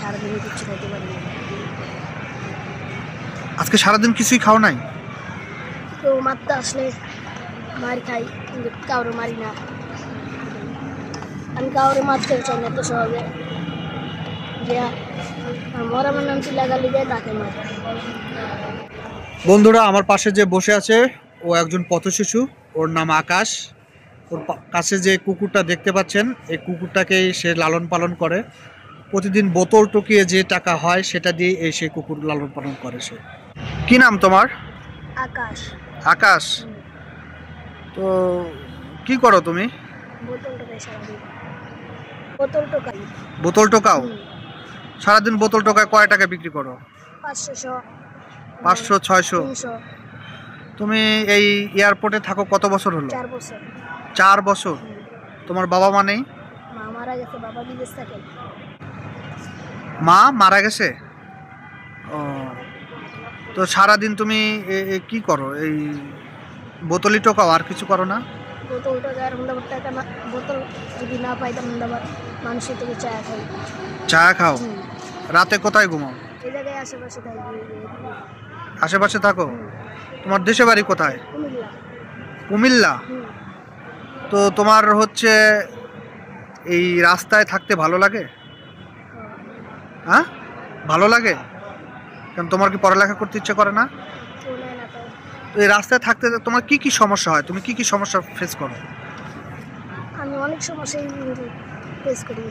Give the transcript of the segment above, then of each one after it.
সারাদিন কিছু খাইতে পারি না। আজকে সারাদিন কিছুই খাও নাই? কেউ মারতে আসলে মার খাই, কিন্তু কাউরে মারি না। আমি কাউরে মারতে চাই না তো সহজে, যে মরা আমার নাম চিল্লাগালি দেয় তাকে মারি। বন্ধুরা, আমার পাশে যে বসে আছে ও একজন পথশিশু, ওর নাম আকাশ। ওর কাছে যে কুকুরটা দেখতে পাচ্ছেন, এই কুকুরটাকে সে লালন পালন করে। প্রতিদিন বোতল টকিয়ে যে টাকা হয় সেটা দিয়ে এই সেই কুকুর লালন পালন করে সে। কি নাম তোমার? আকাশ। আকাশ। তো কি করো তুমি? বোতল টোকাই সারাদিন, বোতল টোকাই। বোতল টোকাও? সারাদিন বোতল টোকায় কয় টাকা বিক্রি করো? 500, 500, 600। 300। তুমি এই এয়ারপোর্টে থাকো কত বছর হলো? 4 বছর। 4 বছর। তোমার বাবা মা নেই? মা মারা গেছে, বাবা বিদেশ থাকে। মা মারা গেছে? ও, তো সারাদিন তুমি কি করো? এই বোতলই টোকাও, আর কিছু করো না? বোতল টোকাই আর টাকা না, বোতল যদি না পাই তখন আবার মানুষের থেকে চা খাই। চা খাও? রাতে কোথায় ঘুমাও? এই জায়গায় আশেপাশে থাকি। আশেপাশে থাকো? তোমার দেশে বাড়ি কোথায়? কুমিল্লা। কুমিল্লা? তো তোমার হচ্ছে এই রাস্তায় থাকতে ভালো লাগে? হ্যাঁ, ভালো লাগে। কারণ তোমার কি পড়ালেখা করতে ইচ্ছে করে না? তো এই রাস্তায় থাকতে তোমার কি কি সমস্যা হয়? তুমি কি কি সমস্যা ফেস করো? আমি অনেক সমস্যাই ফেস করি।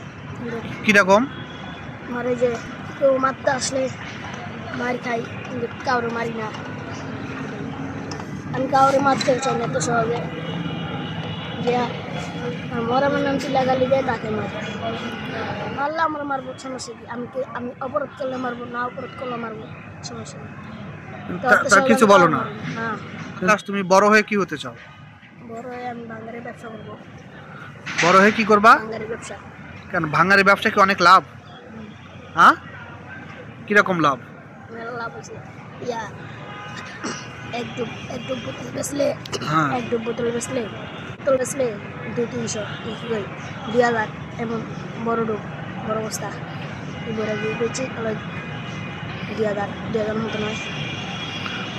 কিরকম? মারে যে কেউ মারতে আসলে মার খাই, কিন্তু কাউরে মারি না। আমি কাউরে মারতে চাই না তো সহজে, যে মরা আমার নাম চিল্লাগালি দেয় তাকে মারি। মারলে আমরা মারবো, সমস্যা কি? আমি অপরাধ করলে মারবো, না অপরাধ করলে মারবো, সমস্যা নেই। তার কিছু বলো না? হ্যাঁ। তুমি বড় হয়ে কি হতে চাও? বড় হয়ে আমি ভাঙ্গারের ব্যবসা করবো। বড় হয়ে কি করবা? ভাঙ্গারের ব্যবসা। কেন, ভাঙ্গারি ব্যবসা কি অনেক লাভ? হ্যাঁ, কিরকম লাভ? মেলা লাভ আছে। ইয়া এক ডুব বোতল বেচলে, এক ডুব বোতল বেচলে 200-300, 2000, এমন বড় ডুব, বড় বস্তা বড় বেচি 2000 মতো নয়।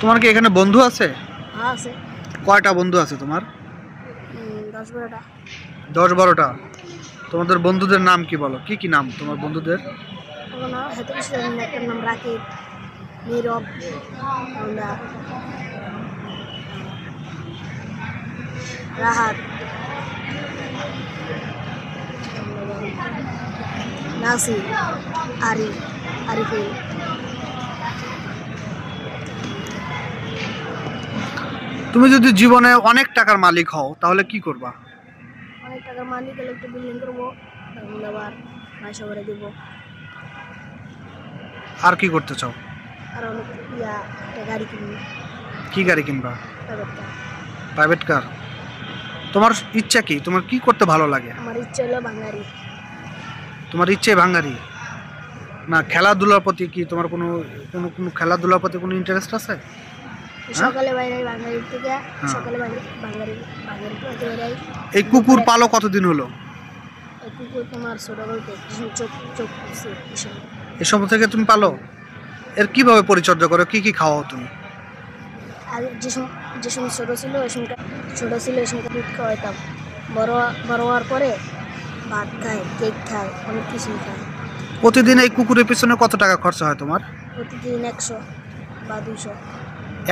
তোমার কি এখানে বন্ধু আছে? হ্যাঁ আছে। কয়টা বন্ধু আছে তোমার? 10-12টা। 10-12টা? তোমাদের বন্ধুদের নাম কি বলো? কি কি নাম তোমার বন্ধুদের? একটার নাম রাকিব, নীরব, রাহাত, নাসির, আরিফুল। তুমি যদি জীবনে অনেক টাকার মালিক হও তাহলে কি করবা? অনেক টাকার মালিক হলে একটু বিল্ডিং করবো, আবার পয়সা করে দেবো। আর কি করতে চাও? আর অনেক একটা গাড়ি কিনবো। কি গাড়ি কিনবা? Private car. তোমার ইচ্ছা কি? তোমার কি করতে ভালো লাগে? আমার ইচ্ছা হলো ভাঙ্গারি। তোমার ইচ্ছে ভাঙ্গারি না? খেলাধুলার প্রতি কি তোমার কোনো খেলাধুলার প্রতি কোনো ইন্টারেস্ট আছে? সকালে বাইরে ভাঙ্গারি থেকে, সকালে ভাঙ্গারি বাইরে। এই কুকুর পালো কতদিন হলো? এই কুকুর তোমার ছোট বলতে চোখ এই সময় থেকে তুমি পালো? এর কিভাবে পরিচর্যা করো? কি কি খাওয়াও তুমি? আর যে সময় ছোট ছিল ওই সময় দুধ খাওয়াইতাম। বড় হওয়ার পরে ভাত খায়, কেক খায়, অনেক কিছুই খায়। প্রতিদিন এই কুকুরের পিছনে কত টাকা খরচা হয় তোমার? প্রতিদিন 100 বা 200।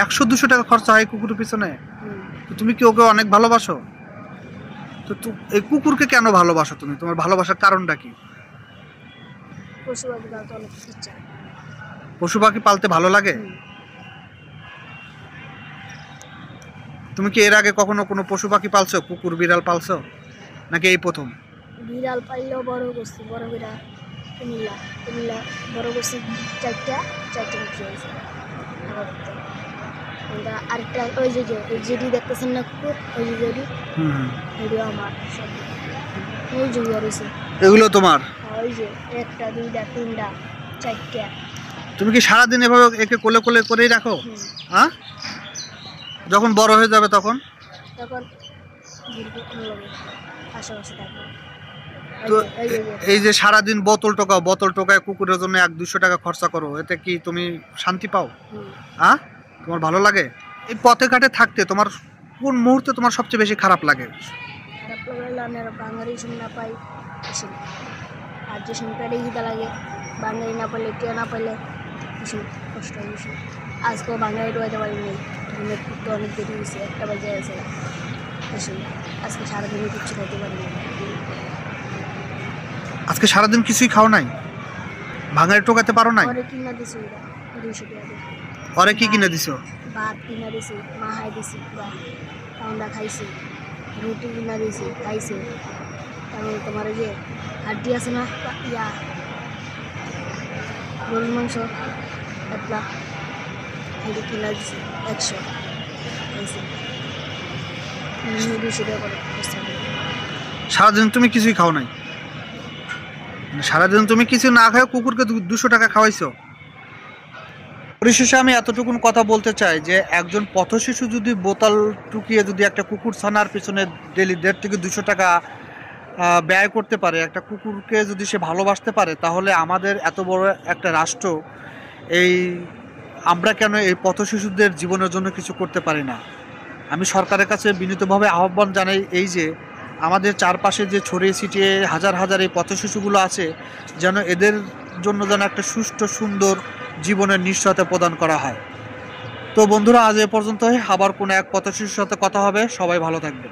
100-200 টাকা খরচা হয় কুকুরের পিছনে? তুমি কি ওকে অনেক ভালোবাসো? তো এই কুকুরকে কেন ভালোবাসো তুমি? তোমার ভালোবাসার কারণটা কি? পশু পাখি পালতে অনেক ইচ্ছা। পশু পাখি পালতে ভালো লাগে? তুমি কি এর আগে কখনো কোনো পশু পাখি পালছো? কুকুর বিড়াল পালছো নাকি এই প্রথম? বিড়াল পাইলেও বড় করছি, বড় বিড়াল কুমিল্লা বড় করছি 4টা বিক্রি হয়েছে। আরেকটা ওই যেটি দেখতেছেন না কুকুর, ওই যে যেটি আমার সব ওই যে রয়েছে। এগুলো তোমার? ওই যে 1টা 2টা 3টা 4টা। তুমি কি সারাদিন এভাবে একে কোলে কোলে করেই রাখো? হ্যাঁ, যখন বড় হয়ে যাবে তখন আশেপাশে থাকবে। তো এই যে সারাদিন বোতল টোকায় কুকুরের জন্য 100-200 টাকা খরচা করো, এতে কি তুমি শান্তি পাও? হ্যাঁ, তোমার ভালো লাগে? এই পথে ঘাটে থাকতে তোমার কোন মুহূর্তে তোমার সবচেয়ে বেশি খারাপ লাগে? খারাপ লাগলে আমি বাঙালি শুনে না পাই বেশি, আর যে শুনে পেটে খিদা লাগে, বাঙালি না পাইলে টিয়া না পাইলে বেশি কষ্ট হয় বেশি। আজকেও বাঙালি রোয়াতে পারিনি, ঘুমের তো অনেক দেরি হয়েছে, 1টা বাজে গেছে বেশি। আজকে সারাদিনে কিচ্ছু খাইতে পারিনি। আজকে সারাদিন কিছুই খাও নাই? ভাঙায় টোকাতে পারো নাই? ঘরে কিনা দিছি ওরা 200 টাকা দিয়ে। ঘরে কি কিনে দিছো? ভাত কিনা দিছি, মাহাই দিছি, আমরা খাইছি, রুটি কিনা দিছি খাইছে। তারপরে তোমার ওই যে হাড্ডি আছে না, ইয়া গরুর মাংস পাতলা, এটা কিনা দিছি 100 খাইছি, 200 টাকা করে খরচা। সারাদিন তুমি কিছুই খাও নাই? সারাদিন তুমি কিছু না খাও কুকুরকে 200 টাকা খাওয়াইছো? পরিশেষে আমি এতটুকুন কথা বলতে চাই যে একজন পথশিশু যদি বোতল টুকিয়ে যদি একটা কুকুর ছানার পিছনে ডেলি 150 থেকে 200 টাকা ব্যয় করতে পারে, একটা কুকুরকে যদি সে ভালোবাসতে পারে, তাহলে আমাদের এত বড় একটা রাষ্ট্র আমরা কেন এই পথশিশুদের জীবনের জন্য কিছু করতে পারি না? আমি সরকারের কাছে বিনীতভাবে আহ্বান জানাই এই যে আমাদের চারপাশে যে ছড়িয়ে ছিটিয়ে হাজার হাজার এই পথশিশুগুলো আছে, যেন এদের জন্য যেন একটা সুষ্ঠু সুন্দর জীবনের নিশ্চয়তা প্রদান করা হয়। তো বন্ধুরা, আজ এ পর্যন্তই। আবার কোনো এক পথশিশুর সাথে কথা হবে। সবাই ভালো থাকবেন।